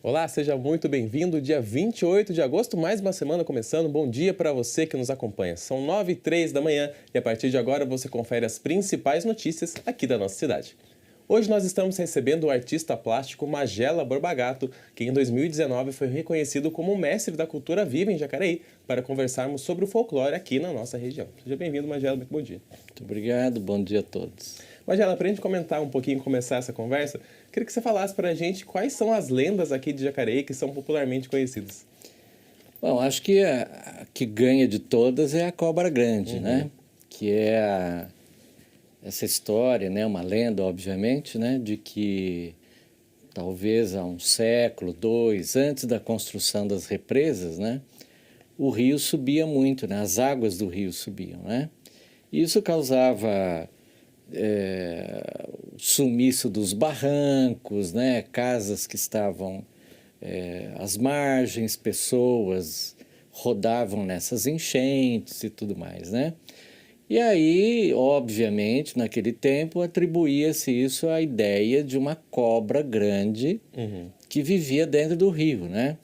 Olá, seja muito bem-vindo. Dia 28 de agosto, mais uma semana começando. Bom dia para você que nos acompanha. São 9h03 da manhã e a partir de agora você confere as principais notícias aqui da nossa cidade. Hoje nós estamos recebendo o artista plástico Magela Borba-Gato, que em 2019 foi reconhecido como mestre da cultura viva em Jacareí, para conversarmos sobre o folclore aqui na nossa região. Seja bem-vindo, Magela. Muito bom dia. Muito obrigado, bom dia a todos. Magela, para a gente comentar um pouquinho, começar essa conversa, queria que você falasse para a gente quais são as lendas aqui de Jacareí que são popularmente conhecidas. Bom, acho que a que ganha de todas é a cobra grande, né? Que é essa história, né? Uma lenda, obviamente, né? De que talvez há um século, dois, antes da construção das represas, né? O rio subia muito, né? As águas do rio subiam, né? E isso causava sumiço dos barrancos, né? Casas que estavam às margens, pessoas rodavam nessas enchentes e tudo mais, né? E aí, obviamente, naquele tempo, atribuía-se isso à ideia de uma cobra grande que vivia dentro do rio, né?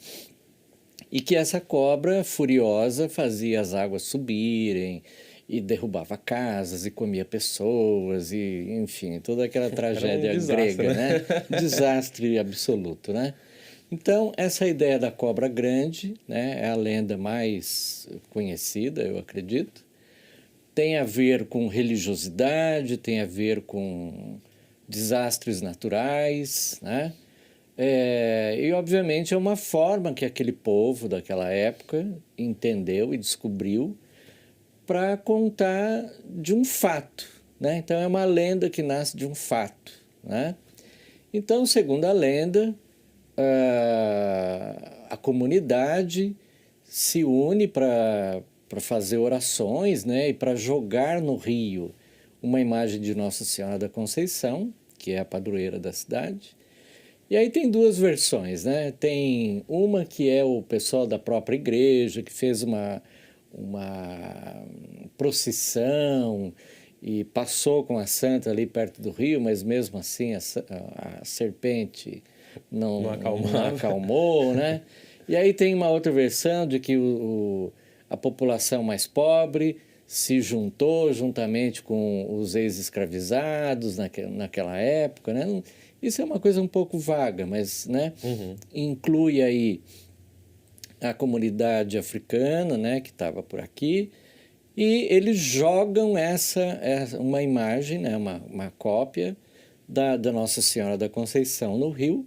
E que essa cobra furiosa fazia as águas subirem e derrubava casas e comia pessoas e, enfim, toda aquela tragédia desastre, grega, né? Desastre absoluto, né? Então, essa ideia da cobra grande, né, é a lenda mais conhecida, eu acredito. Tem a ver com religiosidade, tem a ver com desastres naturais, né? E, obviamente, é uma forma que aquele povo daquela época entendeu e descobriu para contar de um fato, né? Então, é uma lenda que nasce de um fato, né? Então, segundo a lenda, a comunidade se une para fazer orações, né? E para jogar no rio uma imagem de Nossa Senhora da Conceição, que é a padroeira da cidade. E aí tem duas versões, né? Tem uma que é o pessoal da própria igreja, que fez uma procissão e passou com a santa ali perto do rio, mas mesmo assim a serpente não acalmou, né? E aí tem uma outra versão de que a população mais pobre se juntou juntamente com os ex-escravizados naquela época, né? Isso é uma coisa um pouco vaga, mas, né, inclui aí a comunidade africana, né, que estava por aqui, e eles jogam uma imagem, né, uma cópia da Nossa Senhora da Conceição no rio,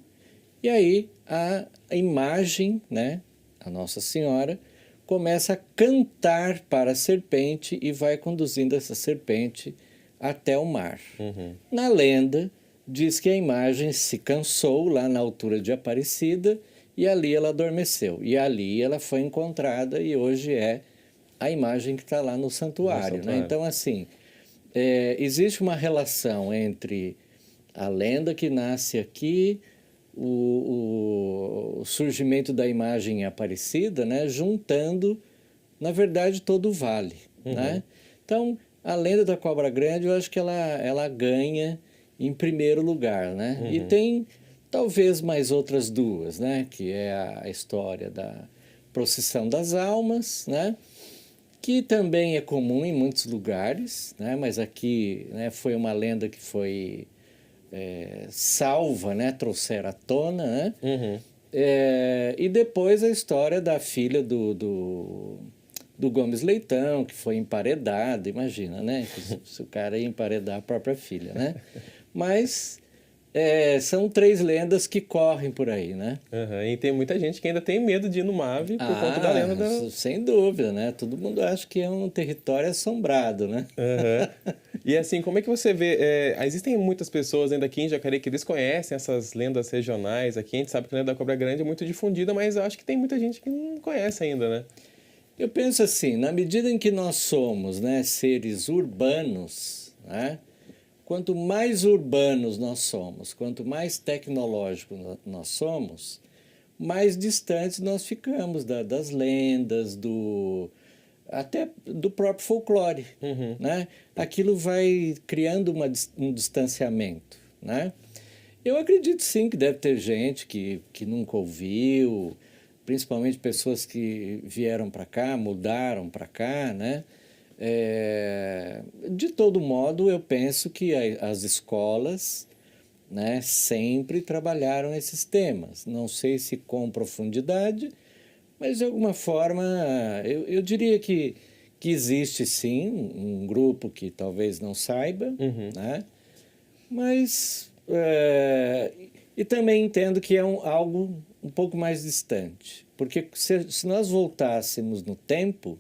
e aí a imagem, né, a Nossa Senhora, começa a cantar para a serpente e vai conduzindo essa serpente até o mar. Na lenda, diz que a imagem se cansou lá na altura de Aparecida e ali ela adormeceu. E ali ela foi encontrada e hoje é a imagem que está lá no santuário, né? Então, assim, existe uma relação entre a lenda que nasce aqui, o surgimento da imagem em Aparecida, né? Juntando, na verdade, todo o vale, né? Então, a lenda da cobra grande, eu acho que ela ganha em primeiro lugar, né? E tem talvez mais outras duas, né? Que é a história da procissão das almas, né? Que também é comum em muitos lugares, né? Mas aqui, né, foi uma lenda que foi salva, né? Trouxeram à tona, né? E depois a história da filha do Gomes Leitão, que foi emparedada, imagina, né? Se o cara ia emparedar a própria filha, né? Mas são três lendas que correm por aí, né? E tem muita gente que ainda tem medo de ir no MAV por conta da lenda da... Sem dúvida, né? Todo mundo acha que é um território assombrado, né? E assim, como é que você vê... existem muitas pessoas ainda aqui em Jacareí que desconhecem essas lendas regionais aqui. A gente sabe que a lenda da Cobra Grande é muito difundida, mas eu acho que tem muita gente que não conhece ainda, né? Eu penso assim, na medida em que nós somos, né, seres urbanos, né? Quanto mais urbanos nós somos, quanto mais tecnológicos nós somos, mais distantes nós ficamos das lendas, até do próprio folclore, né? Aquilo vai criando um distanciamento, né? Eu acredito sim que deve ter gente que nunca ouviu, principalmente pessoas que vieram para cá, mudaram para cá, né? De todo modo, eu penso que as escolas, né, sempre trabalharam esses temas. Não sei se com profundidade, mas de alguma forma eu diria que existe sim um grupo que talvez não saiba, né? Mas e também entendo que é algo um pouco mais distante, porque se nós voltássemos no tempo,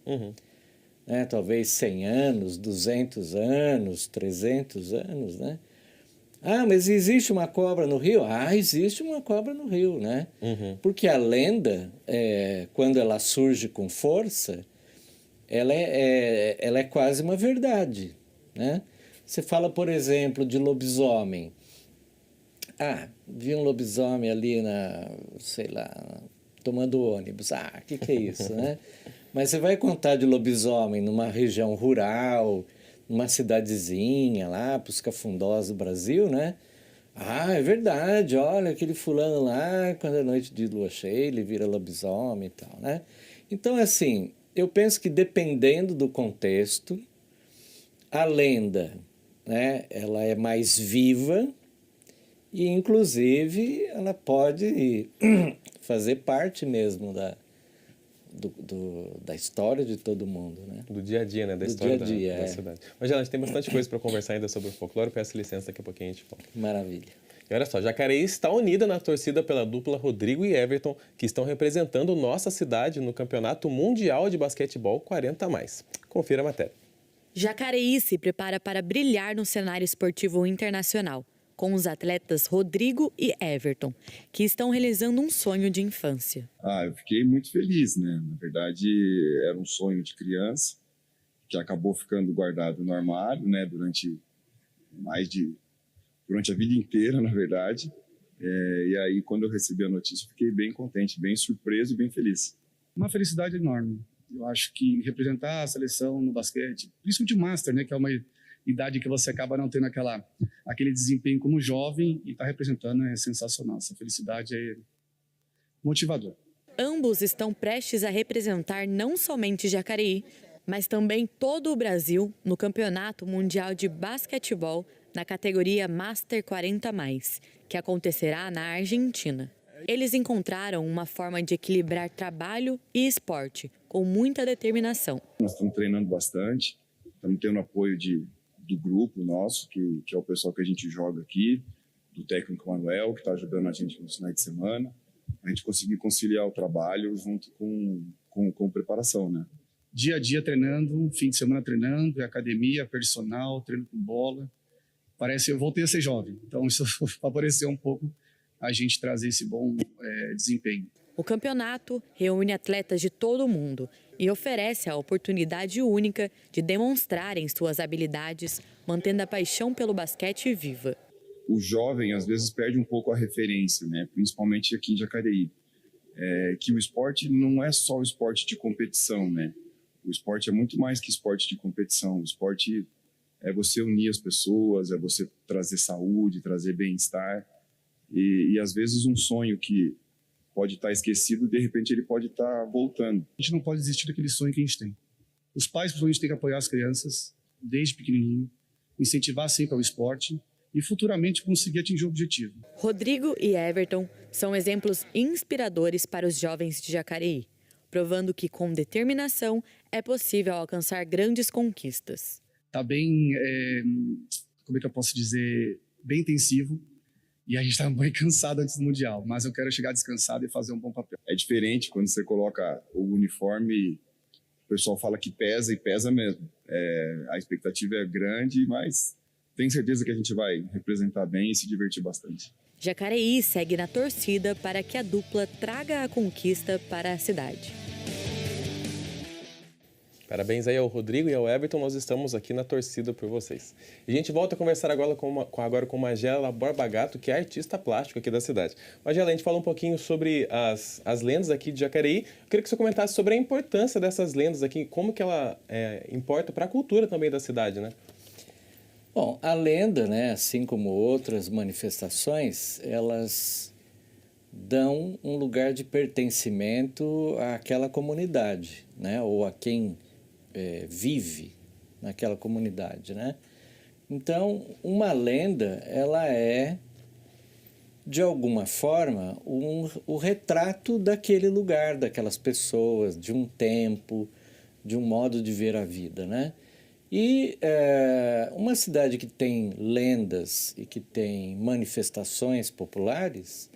né, talvez 100 anos, 200 anos, 300 anos, né? Ah, mas existe uma cobra no rio? Ah, existe uma cobra no rio, né? Porque a lenda, quando ela surge com força, ela é quase uma verdade, né? Você fala, por exemplo, de lobisomem. Ah, vi um lobisomem ali sei lá, tomando ônibus. Ah, o que é isso, né? Mas você vai contar de lobisomem numa região rural, numa cidadezinha lá, para os cafundós do Brasil, né? Ah, é verdade, olha, aquele fulano lá, quando é noite de lua cheia, ele vira lobisomem e tal, né? Então, assim, eu penso que dependendo do contexto, a lenda, né, ela é mais viva e, inclusive, ela pode fazer parte mesmo da história de todo mundo, né? Do dia a dia, né? Da história da cidade. Mas, Gela, a gente tem bastante coisa para conversar ainda sobre o folclore. Peço licença, daqui a pouquinho a gente fala. Maravilha. E olha só, Jacareí está unida na torcida pela dupla Rodrigo e Everton, que estão representando nossa cidade no Campeonato Mundial de Basquetebol 40+. Confira a matéria. Jacareí se prepara para brilhar no cenário esportivo internacional, com os atletas Rodrigo e Everton, que estão realizando um sonho de infância. Eu fiquei muito feliz, né? Na verdade, era um sonho de criança, que acabou ficando guardado no armário, né? Durante a vida inteira, na verdade. E aí, quando eu recebi a notícia, fiquei bem contente, bem surpreso e bem feliz. Uma felicidade enorme. Eu acho que representar a seleção no basquete, principalmente o Master, né, que é uma idade que você acaba não tendo aquele desempenho como jovem, e estar representando é sensacional. Essa felicidade é motivadora. Ambos estão prestes a representar não somente Jacareí, mas também todo o Brasil no Campeonato Mundial de Basquetebol na categoria Master 40+, que acontecerá na Argentina. Eles encontraram uma forma de equilibrar trabalho e esporte, com muita determinação. Nós estamos treinando bastante, estamos tendo apoio do grupo nosso, que é o pessoal que a gente joga aqui, do técnico Manuel, que está ajudando a gente nos finais de semana. A gente conseguir conciliar o trabalho junto com preparação, né? Dia a dia treinando, fim de semana treinando, academia, personal, treino com bola. Parece que eu voltei a ser jovem, então isso favoreceu um pouco a gente trazer esse bom desempenho. O campeonato reúne atletas de todo o mundo e oferece a oportunidade única de demonstrarem suas habilidades, mantendo a paixão pelo basquete viva. O jovem, às vezes, perde um pouco a referência, né? Principalmente aqui em Jacareí. Que o esporte não é só o esporte de competição, né? O esporte é muito mais que esporte de competição. O esporte é você unir as pessoas, é você trazer saúde, trazer bem-estar. E às vezes, um sonho que pode estar esquecido, de repente ele pode estar voltando. A gente não pode desistir daquele sonho que a gente tem. Os pais, principalmente, têm que apoiar as crianças desde pequenininho, incentivar sempre ao esporte e futuramente conseguir atingir o objetivo. Rodrigo e Everton são exemplos inspiradores para os jovens de Jacareí, provando que com determinação é possível alcançar grandes conquistas. Está bem, como é que eu posso dizer, bem intensivo. E a gente está bem cansado antes do Mundial, mas eu quero chegar descansado e fazer um bom papel. É diferente quando você coloca o uniforme, o pessoal fala que pesa e pesa mesmo. A expectativa é grande, mas tenho certeza que a gente vai representar bem e se divertir bastante. Jacareí segue na torcida para que a dupla traga a conquista para a cidade. Parabéns aí ao Rodrigo e ao Everton, nós estamos aqui na torcida por vocês. E a gente volta a conversar agora com Magela Borba Gato, que é artista plástico aqui da cidade. Magela, a gente fala um pouquinho sobre as lendas aqui de Jacareí. Eu queria que você comentasse sobre a importância dessas lendas aqui, como que ela importa para a cultura também da cidade, né? Bom, a lenda, né, assim como outras manifestações, elas dão um lugar de pertencimento àquela comunidade, né, ou a quem vive naquela comunidade, né? Então, uma lenda, ela é, de alguma forma, o retrato daquele lugar, daquelas pessoas, de um tempo, de um modo de ver a vida, né? E uma cidade que tem lendas e que tem manifestações populares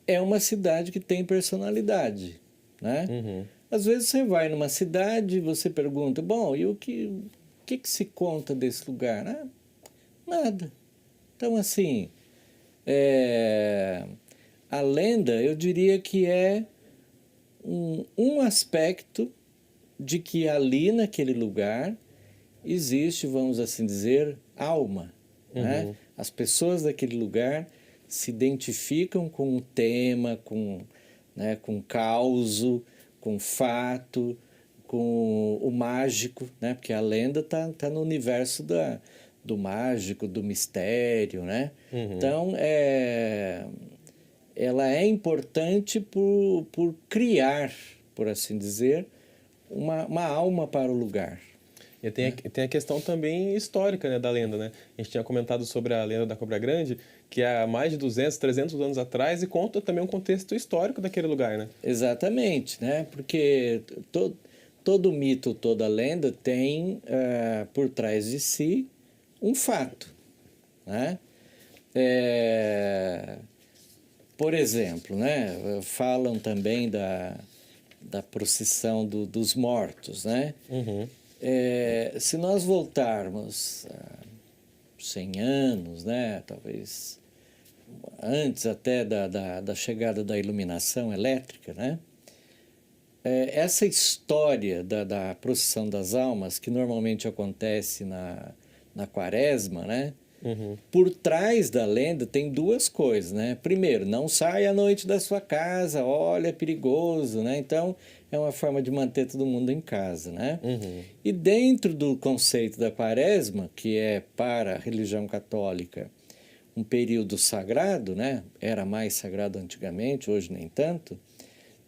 é uma cidade que tem personalidade, né? Uhum. Às vezes você vai numa cidade e você pergunta, bom, e o que se conta desse lugar? Ah, nada. Então, assim, a lenda, eu diria que é um aspecto de que ali naquele lugar existe, vamos assim dizer, alma, né? As pessoas daquele lugar se identificam com o tema, né, com o causo, com o fato, com o mágico, né? Porque a lenda tá no universo do mágico, do mistério, né? Então, ela é importante por criar, por assim dizer, uma alma para o lugar. E tem a questão também histórica, né, da lenda, né? A gente tinha comentado sobre a lenda da Cobra Grande, que é há mais de 200, 300 anos atrás, e conta também um contexto histórico daquele lugar, né? Exatamente, né? Porque todo mito, toda lenda tem por trás de si um fato, né? Por exemplo, né? Falam também da procissão dos mortos, né? Se nós voltarmos 100 anos, né, talvez antes até da chegada da iluminação elétrica, né, essa história da procissão das almas, que normalmente acontece na quaresma, né, por trás da lenda tem duas coisas, né? Primeiro, não saia à noite da sua casa, olha, é perigoso, né? Então, é uma forma de manter todo mundo em casa, né? E dentro do conceito da quaresma, que é para a religião católica um período sagrado, né? Era mais sagrado antigamente, hoje nem tanto,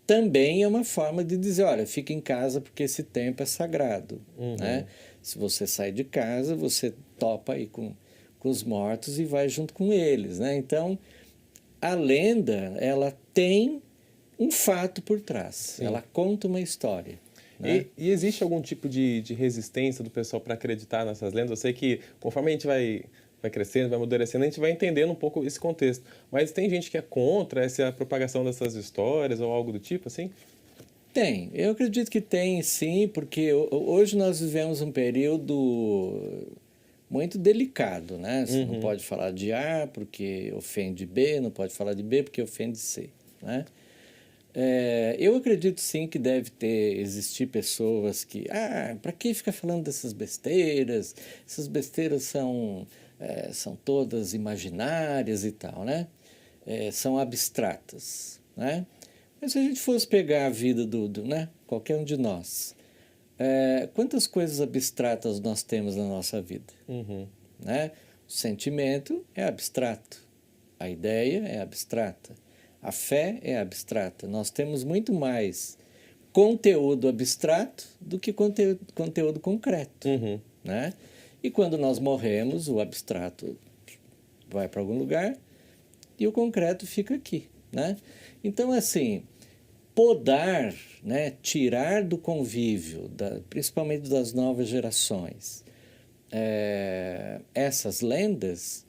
também é uma forma de dizer, olha, fica em casa porque esse tempo é sagrado, né? Se você sai de casa, você topa aí com os mortos e vai junto com eles, né? Então, a lenda, ela tem um fato por trás. Sim. Ela conta uma história. Né? E existe algum tipo de resistência do pessoal para acreditar nessas lendas? Eu sei que conforme a gente vai crescendo, vai amadurecendo, a gente vai entendendo um pouco esse contexto. Mas tem gente que é contra essa propagação dessas histórias ou algo do tipo, assim? Tem. Eu acredito que tem, sim, porque hoje nós vivemos um período muito delicado, né? Você não pode falar de A porque ofende B, não pode falar de B porque ofende C, né? Eu acredito sim que deve existir pessoas que, para que ficar falando dessas besteiras? Essas besteiras são todas imaginárias e tal, né? São abstratas, né? Mas se a gente fosse pegar a vida né? Qualquer um de nós, quantas coisas abstratas nós temos na nossa vida? Né? O sentimento é abstrato, a ideia é abstrata, a fé é abstrata. Nós temos muito mais conteúdo abstrato do que conteúdo concreto. Né? E quando nós morremos, o abstrato vai para algum lugar e o concreto fica aqui. Né? Então, assim, podar, né, tirar do convívio, principalmente das novas gerações, essas lendas,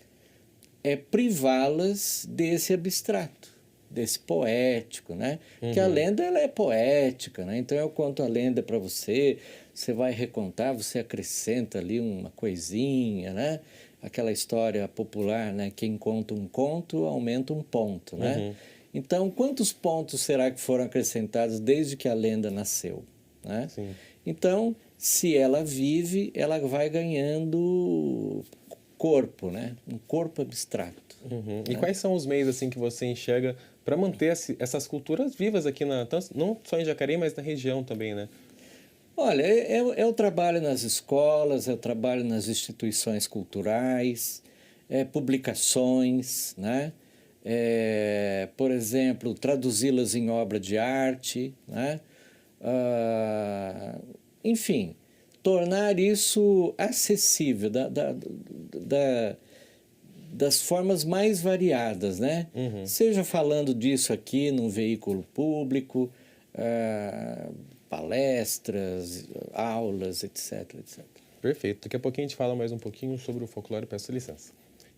é privá-las desse abstrato, desse poético, né? Porque a lenda, ela é poética, né? Então eu conto a lenda para você, você vai recontar, você acrescenta ali uma coisinha, né? Aquela história popular, né? Quem conta um conto aumenta um ponto, né? Então, quantos pontos será que foram acrescentados desde que a lenda nasceu, né? Sim. Então, se ela vive, ela vai ganhando corpo, né? Um corpo abstrato. Né? E quais são os meios assim que você enxerga para manter essas culturas vivas aqui não só em Jacareí, mas na região também, né? Olha, é o trabalho nas escolas, é o trabalho nas instituições culturais, publicações, né? Por exemplo, traduzi-las em obra de arte, né? Enfim, tornar isso acessível das formas mais variadas, né? Seja falando disso aqui num veículo público, palestras, aulas, etc, etc. Perfeito. Daqui a pouquinho a gente fala mais um pouquinho sobre o folclore, peço licença.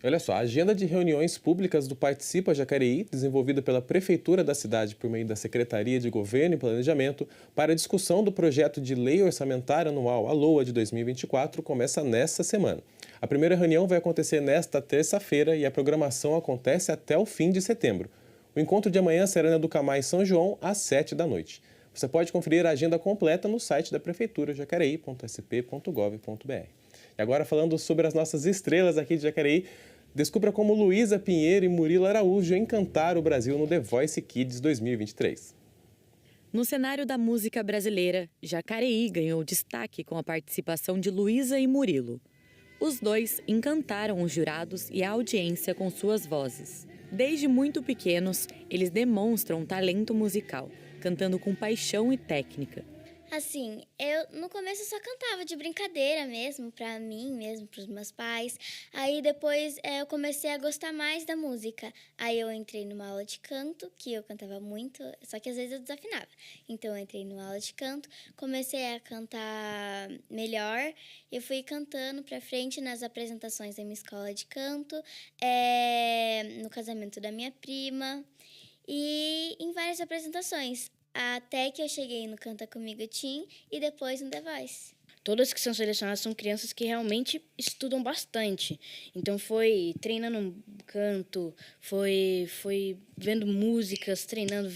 Olha só, a agenda de reuniões públicas do Participa Jacareí, desenvolvida pela Prefeitura da cidade por meio da Secretaria de Governo e Planejamento, para a discussão do projeto de Lei Orçamentária Anual, a LOA, de 2024, começa nesta semana. A primeira reunião vai acontecer nesta terça-feira e a programação acontece até o fim de setembro. O encontro de amanhã será na Educamar São João, às 7 da noite. Você pode conferir a agenda completa no site da Prefeitura, jacareí.sp.gov.br. E agora, falando sobre as nossas estrelas aqui de Jacareí, descubra como Luísa Pinheiro e Murilo Araújo encantaram o Brasil no The Voice Kids 2023. No cenário da música brasileira, Jacareí ganhou destaque com a participação de Luísa e Murilo. Os dois encantaram os jurados e a audiência com suas vozes. Desde muito pequenos, eles demonstram um talento musical, cantando com paixão e técnica. Assim, eu no começo só cantava de brincadeira mesmo, pra mim mesmo, pros meus pais. Aí depois eu comecei a gostar mais da música. Aí eu entrei numa aula de canto, que eu cantava muito, só que às vezes eu desafinava. Então eu entrei numa aula de canto, comecei a cantar melhor e fui cantando pra frente nas apresentações da minha escola de canto, no casamento da minha prima e em várias apresentações. Até que eu cheguei no Canta Comigo Tim e depois no The Voice. Todas que são selecionadas são crianças que realmente estudam bastante. Então foi treinando canto, foi vendo músicas, treinando,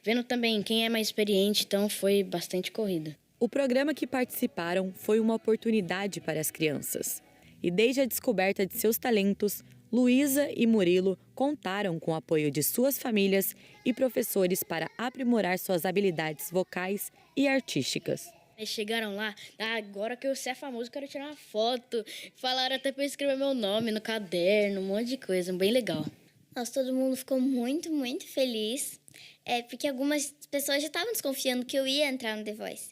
vendo também quem é mais experiente, então foi bastante corrida. O programa que participaram foi uma oportunidade para as crianças. E desde a descoberta de seus talentos, Luísa e Murilo contaram com o apoio de suas famílias e professores para aprimorar suas habilidades vocais e artísticas. Eles chegaram lá, agora que eu sei a famosa, eu quero tirar uma foto. Falaram até para eu escrever meu nome no caderno, um monte de coisa, bem legal. Nossa, todo mundo ficou muito, muito feliz, porque algumas pessoas já estavam desconfiando que eu ia entrar no The Voice.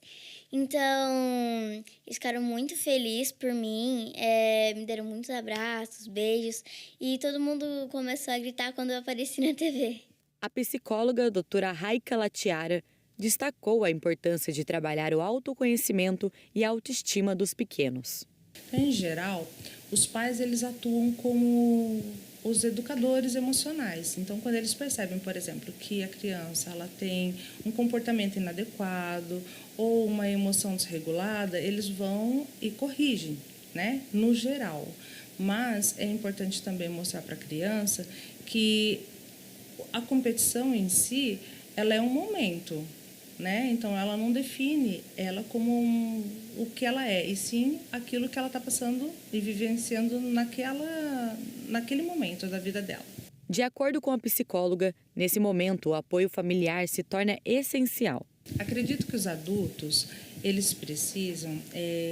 Então, eles ficaram muito felizes por mim, me deram muitos abraços, beijos, e todo mundo começou a gritar quando eu apareci na TV. A psicóloga doutora Raika Latiara destacou a importância de trabalhar o autoconhecimento e a autoestima dos pequenos. Em geral, os pais eles atuam como os educadores emocionais. Então, quando eles percebem, por exemplo, que a criança ela tem um comportamento inadequado ou uma emoção desregulada, eles vão e corrigem, né? No geral. Mas é importante também mostrar para a criança que a competição em si, ela é um momento, né? Então, ela não define ela como o que ela é, e sim aquilo que ela está passando e vivenciando naquele momento da vida dela. De acordo com a psicóloga, nesse momento o apoio familiar se torna essencial. Acredito que os adultos, eles precisam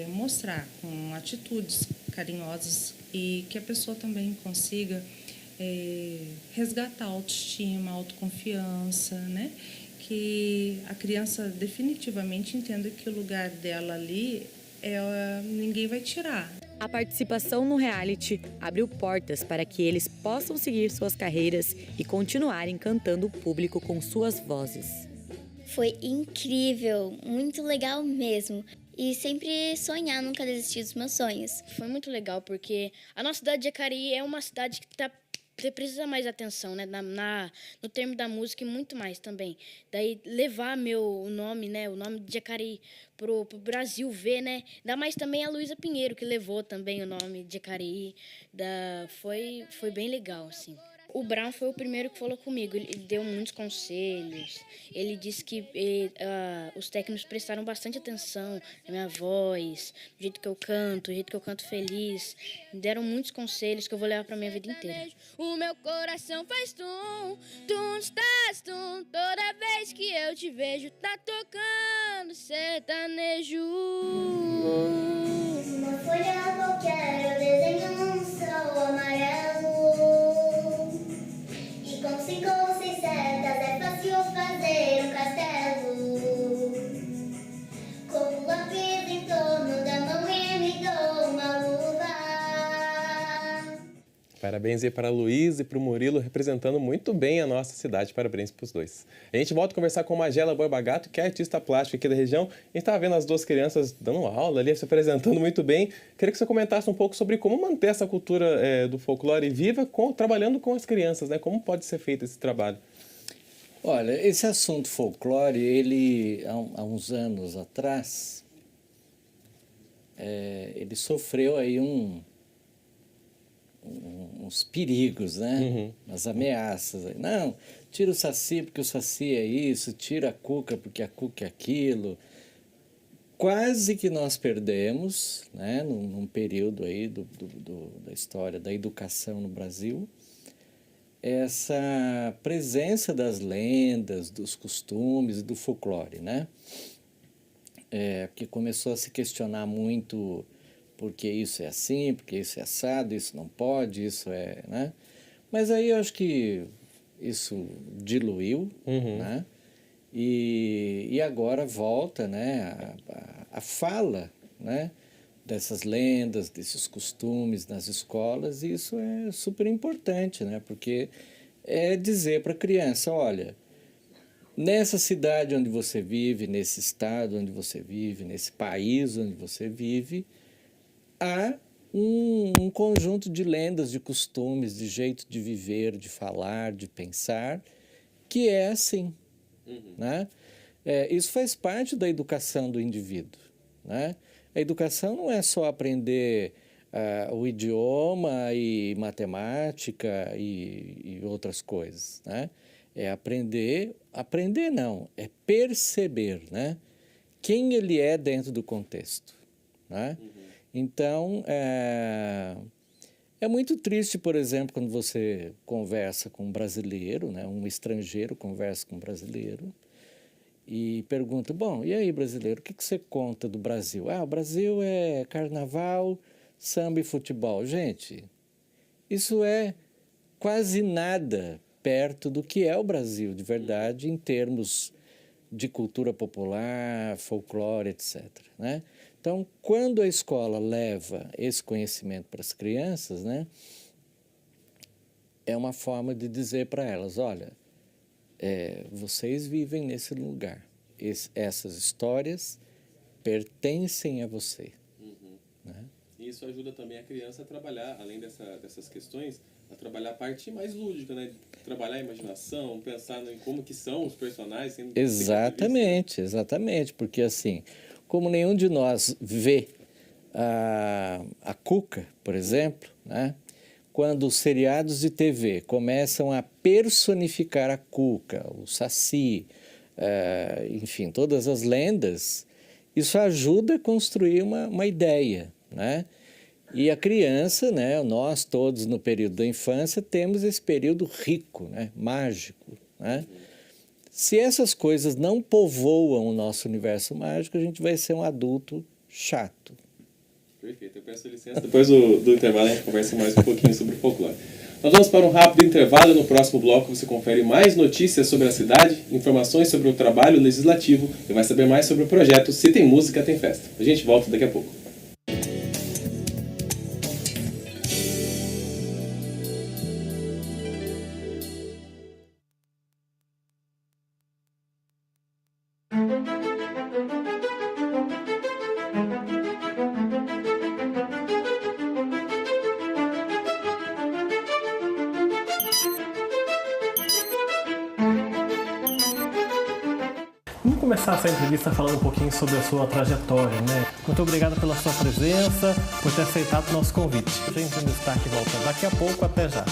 mostrar com atitudes carinhosas e que a pessoa também consiga resgatar a autoestima, a autoconfiança, né? Que a criança definitivamente entenda que o lugar dela ali ninguém vai tirar. A participação no reality abriu portas para que eles possam seguir suas carreiras e continuarem encantando o público com suas vozes. Foi incrível, muito legal mesmo. E sempre sonhar, nunca desistir dos meus sonhos. Foi muito legal porque a nossa cidade de Jacareí é uma cidade que precisa mais atenção, né? No termo da música e muito mais também. Daí levar o nome, né? O nome de Jacareí pro Brasil ver, né? Ainda mais também a Luísa Pinheiro, que levou também o nome de Jacareí. Foi bem legal, assim. O Brown foi o primeiro que falou comigo. Ele deu muitos conselhos. Ele disse que os técnicos prestaram bastante atenção na minha voz, no jeito que eu canto, no jeito que eu canto feliz. Me deram muitos conselhos que eu vou levar pra minha vida inteira. O meu coração faz tum, tum, estás tum. Toda vez que eu te vejo, tá tocando sertanejo. Uma folha qualquer, eu desenho um sol amarelo. E com 5 ou 6 setas é fácil fazer um castelo. Com o lápis em torno da mão e me dou uma luva. Parabéns aí para a Luiz e para o Murilo, representando muito bem a nossa cidade. Parabéns para os dois. A gente volta a conversar com Magela Borba Gato, que é artista plástica aqui da região. A gente estava vendo as duas crianças dando aula ali, se apresentando muito bem. Queria que você comentasse um pouco sobre como manter essa cultura do folclore viva, trabalhando com as crianças, né? Como pode ser feito esse trabalho? Olha, esse assunto folclore, ele, há uns anos atrás, ele sofreu aí uns perigos, né? Umas ameaças. Não, tira o Saci porque o Saci é isso, tira a Cuca porque a Cuca é aquilo. Quase que nós perdemos, né? Num período aí da história da educação no Brasil, essa presença das lendas, dos costumes e do folclore, né? Porque começou a se questionar muito porque isso é assim, porque isso é assado, isso não pode, isso é... né? Mas aí eu acho que isso diluiu, né? E agora volta, né, a fala, né, dessas lendas, desses costumes nas escolas, e isso é super importante, né? Porque é dizer para a criança, olha, nessa cidade onde você vive, nesse estado onde você vive, nesse país onde você vive, há um conjunto de lendas, de costumes, de jeito de viver, de falar, de pensar, que é assim. Né? Isso faz parte da educação do indivíduo. Né? A educação não é só aprender o idioma e matemática e outras coisas. Né? É aprender não, é perceber, né? Quem ele é dentro do contexto. Né? Então, é muito triste, por exemplo, quando você conversa com um brasileiro, né? Um estrangeiro conversa com um brasileiro e pergunta, bom, e aí, brasileiro, o que você conta do Brasil? O Brasil é carnaval, samba e futebol. Gente, isso é quase nada perto do que é o Brasil, de verdade, em termos de cultura popular, folclore, etc. Né? Então, quando a escola leva esse conhecimento para as crianças, né, é uma forma de dizer para elas, olha, vocês vivem nesse lugar, essas histórias pertencem a você. Né? E isso ajuda também a criança a trabalhar, além dessas questões, a trabalhar a parte mais lúdica, né? Trabalhar a imaginação, pensar em como que são os personagens. Exatamente, porque assim, como nenhum de nós vê a Cuca, por exemplo, né? Quando os seriados de TV começam a personificar a Cuca, o Saci, enfim, todas as lendas, isso ajuda a construir uma ideia, né? E a criança, né, nós todos no período da infância, temos esse período rico, né, mágico. Né? Se essas coisas não povoam o nosso universo mágico, a gente vai ser um adulto chato. Perfeito, eu peço licença. Depois do intervalo a gente conversa mais um pouquinho sobre folclore. Nós vamos para um rápido intervalo. No próximo bloco você confere mais notícias sobre a cidade, informações sobre o trabalho legislativo e vai saber mais sobre o projeto Se Tem Música, Tem Festa. A gente volta daqui a pouco. Vamos começar essa entrevista falando um pouquinho sobre a sua trajetória, né? Muito obrigado pela sua presença, por ter aceitado o nosso convite. A gente no Destaque volta daqui a pouco, até já.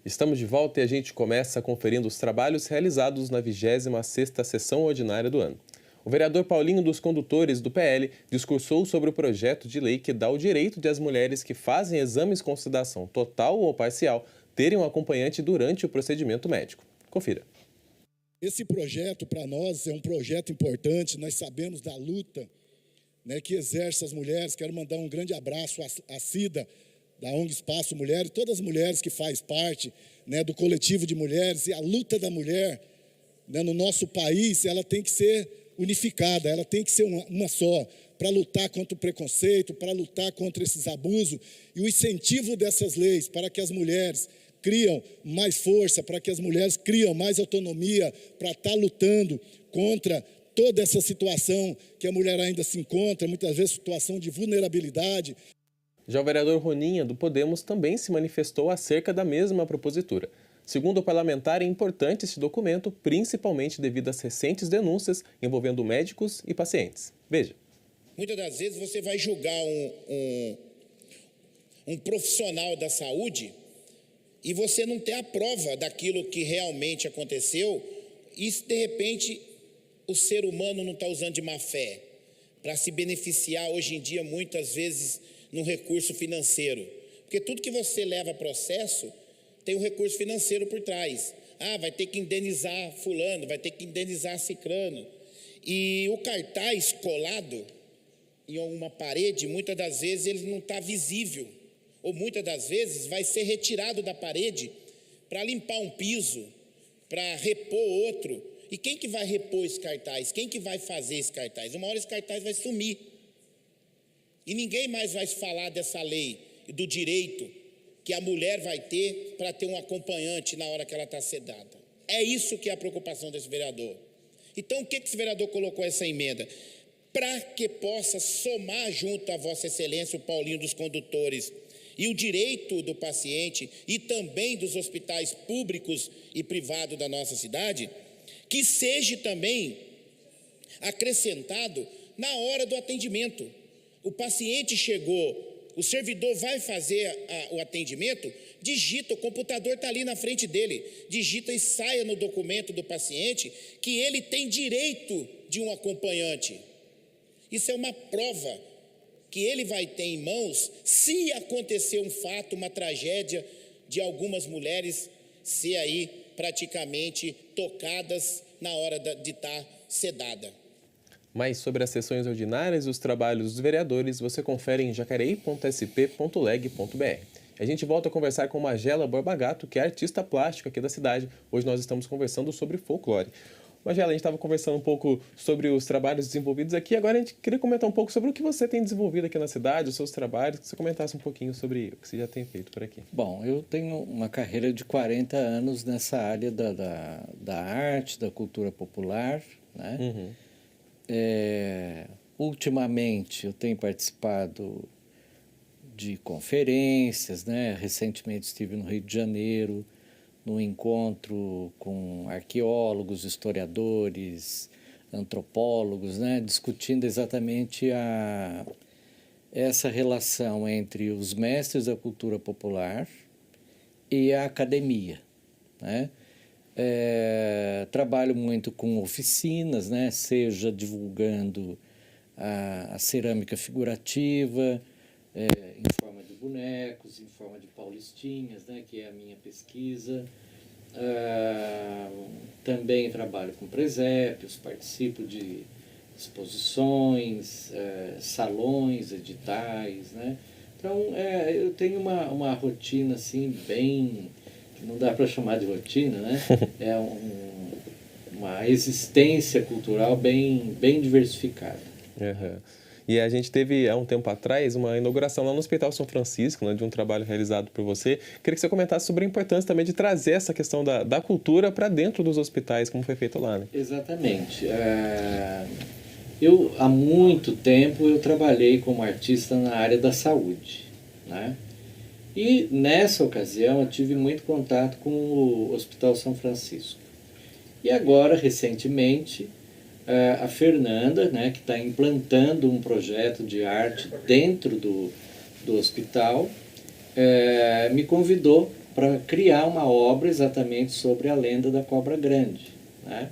Estamos de volta e a gente começa conferindo os trabalhos realizados na 26ª sessão ordinária do ano. O vereador Paulinho dos Condutores, do PL, discursou sobre o projeto de lei que dá o direito de as mulheres que fazem exames com sedação total ou parcial terem um acompanhante durante o procedimento médico. Confira. Esse projeto, para nós, é um projeto importante. Nós sabemos da luta, né, que exerce as mulheres. Quero mandar um grande abraço à Cida, da ONG Espaço Mulher, e todas as mulheres que fazem parte, né, do coletivo de mulheres. E a luta da mulher, né, no nosso país, ela tem que ser unificada, ela tem que ser uma só, para lutar contra o preconceito, para lutar contra esses abusos. E o incentivo dessas leis para que as mulheres criam mais força, para que as mulheres criam mais autonomia, para estar lutando contra toda essa situação que a mulher ainda se encontra, muitas vezes situação de vulnerabilidade. Já o vereador Roninha, do Podemos, também se manifestou acerca da mesma propositura. Segundo o parlamentar, é importante esse documento, principalmente devido às recentes denúncias envolvendo médicos e pacientes. Veja. Muitas das vezes você vai julgar um profissional da saúde e você não tem a prova daquilo que realmente aconteceu e, de repente, o ser humano não está usando de má fé para se beneficiar, hoje em dia, muitas vezes, no recurso financeiro. Porque tudo que você leva a processo tem um recurso financeiro por trás. Ah, vai ter que indenizar fulano, vai ter que indenizar cicrano. E o cartaz colado em uma parede, muitas das vezes ele não está visível. Ou muitas das vezes vai ser retirado da parede para limpar um piso, para repor outro. E quem que vai repor esse cartaz? Quem que vai fazer esse cartaz? Uma hora esse cartaz vai sumir. E ninguém mais vai falar dessa lei, do direito que a mulher vai ter para ter um acompanhante na hora que ela está sedada. É isso que é a preocupação desse vereador. Então, o que esse vereador colocou essa emenda? Para que possa somar junto a Vossa Excelência, o Paulinho dos Condutores, e o direito do paciente e também dos hospitais públicos e privados da nossa cidade, que seja também acrescentado na hora do atendimento. O paciente chegou, o servidor vai fazer o atendimento, digita, o computador está ali na frente dele, digita e saia no documento do paciente que ele tem direito de um acompanhante. Isso é uma prova que ele vai ter em mãos se acontecer um fato, uma tragédia de algumas mulheres ser aí praticamente tocadas na hora de estar sedada. Mais sobre as sessões ordinárias e os trabalhos dos vereadores, você confere em jacareí.sp.leg.br. A gente volta a conversar com Magela Borba Gato, que é artista plástico aqui da cidade. Hoje nós estamos conversando sobre folclore. Magela, a gente estava conversando um pouco sobre os trabalhos desenvolvidos aqui, agora a gente queria comentar um pouco sobre o que você tem desenvolvido aqui na cidade, os seus trabalhos, que você comentasse um pouquinho sobre o que você já tem feito por aqui. Bom, eu tenho uma carreira de 40 anos nessa área da arte, da cultura popular, né? Uhum. Ultimamente eu tenho participado de conferências, né? Recentemente estive no Rio de Janeiro, num encontro com arqueólogos, historiadores, antropólogos, né? Discutindo exatamente essa relação entre os mestres da cultura popular e a academia, né? Trabalho muito com oficinas, né? Seja divulgando a cerâmica figurativa, em forma de bonecos, em forma de paulistinhas, né? Que é a minha pesquisa. Também trabalho com presépios, participo de exposições, salões, editais, né? Então, eu tenho uma rotina assim bem... que não dá para chamar de rotina, né? É uma existência cultural bem diversificada. Uhum. E a gente teve, há um tempo atrás, uma inauguração lá no Hospital São Francisco, né, de um trabalho realizado por você. Queria que você comentasse sobre a importância também de trazer essa questão da cultura para dentro dos hospitais, como foi feito lá, né? Exatamente. Há muito tempo, eu trabalhei como artista na área da saúde, né? E nessa ocasião eu tive muito contato com o Hospital São Francisco. E agora, recentemente, a Fernanda, né, que está implantando um projeto de arte dentro do hospital, me convidou para criar uma obra exatamente sobre a lenda da Cobra Grande, né?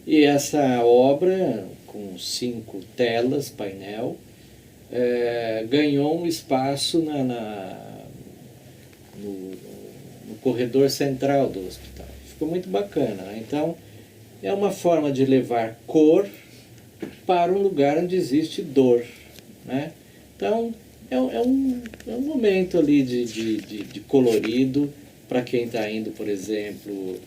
E essa obra, com 5 telas, painel, ganhou um espaço no corredor central do hospital. Ficou muito bacana, né? Então, é uma forma de levar cor para um lugar onde existe dor, né? Então, é um momento ali de colorido para quem está indo, por exemplo,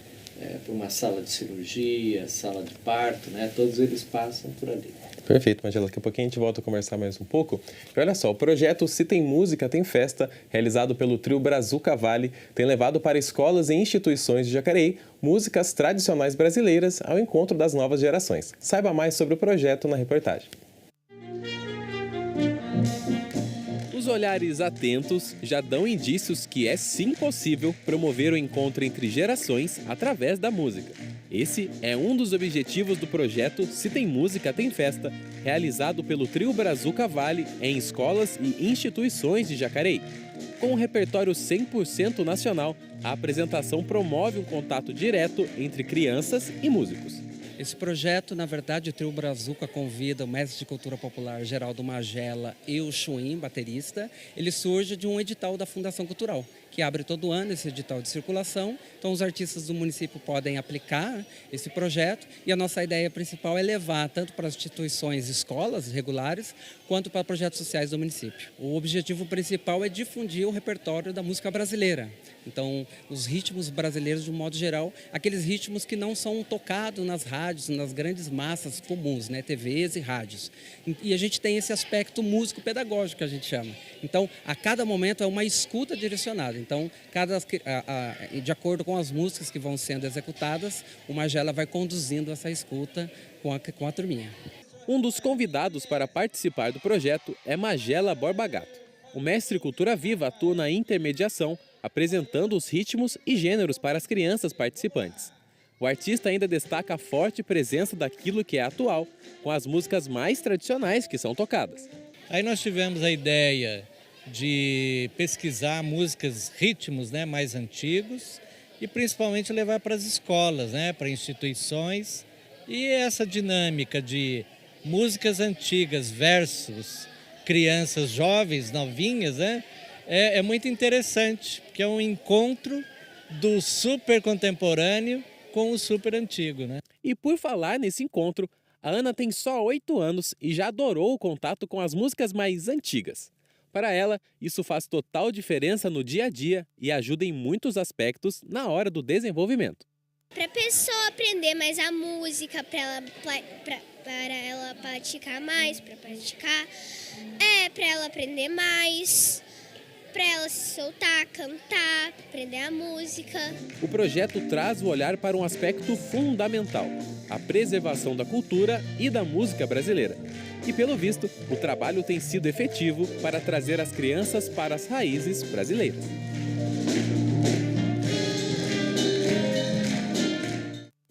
para uma sala de cirurgia, sala de parto, né? Todos eles passam por ali. Perfeito, Magela. Daqui a pouquinho a gente volta a conversar mais um pouco. E olha só, o projeto Se Tem Música, Tem Festa, realizado pelo trio Brazuca Vale, tem levado para escolas e instituições de Jacareí músicas tradicionais brasileiras ao encontro das novas gerações. Saiba mais sobre o projeto na reportagem. Os olhares atentos já dão indícios que é sim possível promover o encontro entre gerações através da música. Esse é um dos objetivos do projeto Se Tem Música, Tem Festa, realizado pelo trio Brazuca Vale em escolas e instituições de Jacareí. Com um repertório 100% nacional, a apresentação promove um contato direto entre crianças e músicos. Esse projeto, na verdade, o trio Brazuca convida o mestre de cultura popular Geraldo Magela e o Chuim, baterista. Ele surge de um edital da Fundação Cultural, que abre todo ano esse edital de circulação. Então, os artistas do município podem aplicar esse projeto e a nossa ideia principal é levar tanto para as instituições, escolas regulares, quanto para projetos sociais do município. O objetivo principal é difundir o repertório da música brasileira. Então, os ritmos brasileiros, de um modo geral, aqueles ritmos que não são tocados nas rádios, nas grandes massas comuns, né, TVs e rádios. E a gente tem esse aspecto músico-pedagógico que a gente chama. Então, a cada momento é uma escuta direcionada. Então, de acordo com as músicas que vão sendo executadas, o Magela vai conduzindo essa escuta com a turminha. Um dos convidados para participar do projeto é Magela Borba Gato. O mestre Cultura Viva atua na intermediação, apresentando os ritmos e gêneros para as crianças participantes. O artista ainda destaca a forte presença daquilo que é atual, com as músicas mais tradicionais que são tocadas. Aí nós tivemos a ideia de pesquisar músicas, ritmos, né, mais antigos e principalmente levar para as escolas, né, para instituições. E essa dinâmica de músicas antigas versus crianças jovens, novinhas, né, é muito interessante, porque é um encontro do super contemporâneo com o super antigo, né? E por falar nesse encontro, a Ana tem só 8 anos e já adorou o contato com as músicas mais antigas. Para ela, isso faz total diferença no dia a dia e ajuda em muitos aspectos na hora do desenvolvimento. Para a pessoa aprender mais a música, para ela praticar mais, para ela aprender mais, para ela se soltar, cantar, aprender a música. O projeto traz o olhar para um aspecto fundamental, a preservação da cultura e da música brasileira. E, pelo visto, o trabalho tem sido efetivo para trazer as crianças para as raízes brasileiras.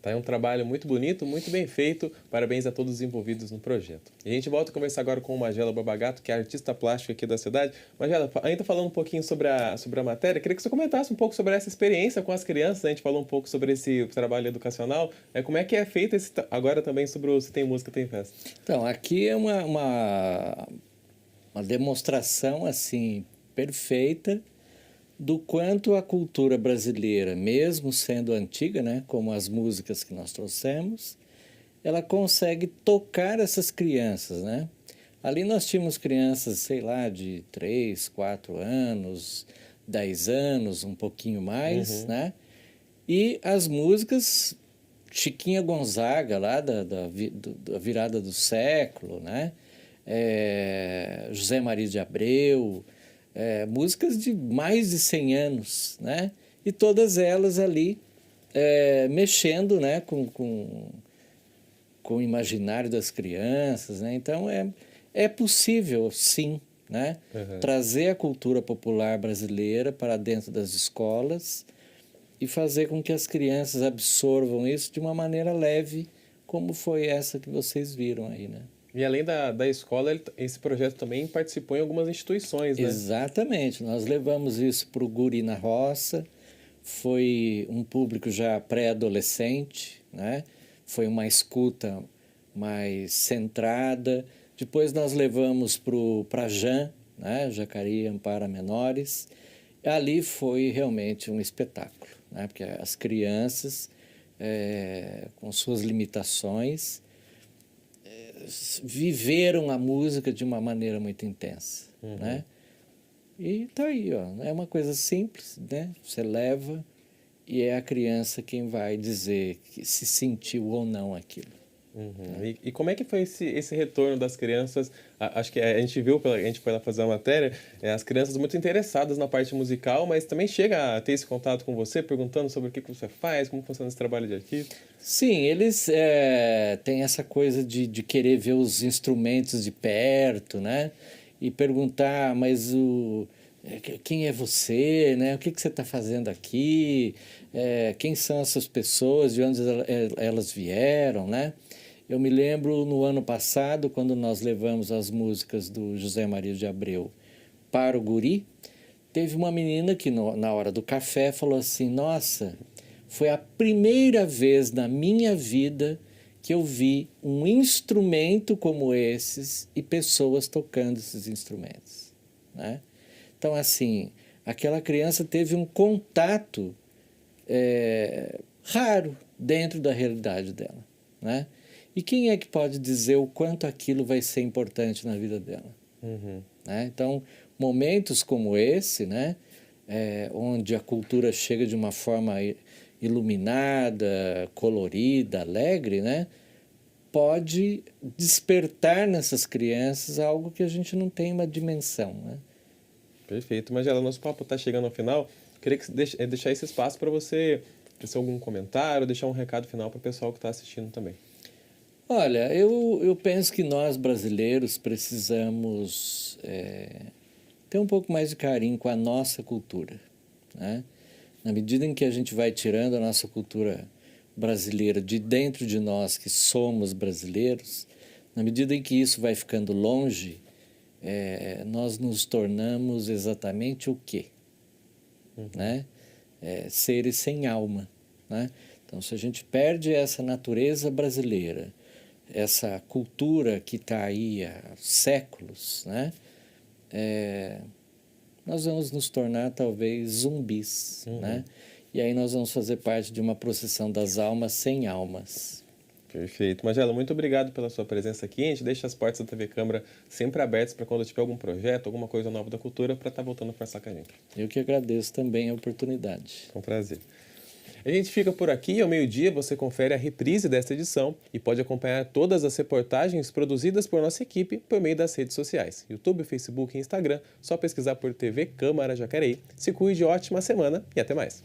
É um trabalho muito bonito, muito bem feito. Parabéns a todos os envolvidos no projeto. E a gente volta a conversar agora com o Magela Borba-Gato, que é artista plástica aqui da cidade. Magela, ainda falando um pouquinho sobre a matéria, queria que você comentasse um pouco sobre essa experiência com as crianças. A gente falou um pouco sobre esse trabalho educacional. Como é que é feito agora também sobre o Se Tem Música, Tem Festa? Então, aqui é uma demonstração assim perfeita do quanto a cultura brasileira, mesmo sendo antiga, né, como as músicas que nós trouxemos, ela consegue tocar essas crianças, né? Ali nós tínhamos crianças, sei lá, de 3, 4 anos, 10 anos, um pouquinho mais, né? E as músicas, Chiquinha Gonzaga, lá da virada do século, né? José Maria de Abreu, músicas de mais de 100 anos, né? E todas elas ali mexendo, né? com o imaginário das crianças, né? Então é possível, sim, né? Trazer a cultura popular brasileira para dentro das escolas e fazer com que as crianças absorvam isso de uma maneira leve, como foi essa que vocês viram aí, né? E além da escola, esse projeto também participou em algumas instituições, né? Exatamente. Nós levamos isso para o Guri na Roça. Foi um público já pré-adolescente, né? Foi uma escuta mais centrada. Depois nós levamos para Jan, né? Jacareí Ampara Menores. Ali foi realmente um espetáculo, né? Porque as crianças, com suas limitações, viveram a música de uma maneira muito intensa, né? E tá aí, ó, é uma coisa simples, né? Você leva e é a criança quem vai dizer que se sentiu ou não aquilo. E como é que foi esse retorno das crianças? Acho que a gente viu, a gente foi lá fazer a matéria, as crianças muito interessadas na parte musical, mas também chega a ter esse contato com você, perguntando sobre o que você faz, como funciona esse trabalho de artista? Sim, eles têm essa coisa de querer ver os instrumentos de perto, né? E perguntar, mas quem é você, né? O que você está fazendo aqui? Quem são essas pessoas? De onde elas vieram, né? Eu me lembro no ano passado, quando nós levamos as músicas do José Maria de Abreu para o Guri, teve uma menina que na hora do café falou assim, nossa, foi a primeira vez na minha vida que eu vi um instrumento como esses e pessoas tocando esses instrumentos, né? Então, assim, aquela criança teve um contato raro dentro da realidade dela, né? E quem é que pode dizer o quanto aquilo vai ser importante na vida dela? Né? Então, momentos como esse, né? Onde a cultura chega de uma forma iluminada, colorida, alegre, né? Pode despertar nessas crianças algo que a gente não tem uma dimensão, né? Perfeito. Magela, nosso papo está chegando ao final. Queria deixar esse espaço para você fazer algum comentário, deixar um recado final para o pessoal que está assistindo também. Olha, eu penso que nós brasileiros precisamos ter um pouco mais de carinho com a nossa cultura, né? Na medida em que a gente vai tirando a nossa cultura brasileira de dentro de nós, que somos brasileiros, na medida em que isso vai ficando longe, nós nos tornamos exatamente o quê? Né? Seres sem alma, né? Então, se a gente perde essa natureza brasileira, essa cultura que está aí há séculos, né? Nós vamos nos tornar talvez zumbis, né? E aí nós vamos fazer parte de uma procissão das almas sem almas. Perfeito. Magela, muito obrigado pela sua presença aqui. A gente deixa as portas da TV Câmara sempre abertas para quando tiver algum projeto, alguma coisa nova da cultura, para estar voltando a conversar com a gente. Eu que agradeço também a oportunidade. É um prazer. A gente fica por aqui. Ao meio-dia você confere a reprise desta edição e pode acompanhar todas as reportagens produzidas por nossa equipe por meio das redes sociais, YouTube, Facebook e Instagram. Só pesquisar por TV Câmara Jacareí. Se cuide, ótima semana e até mais.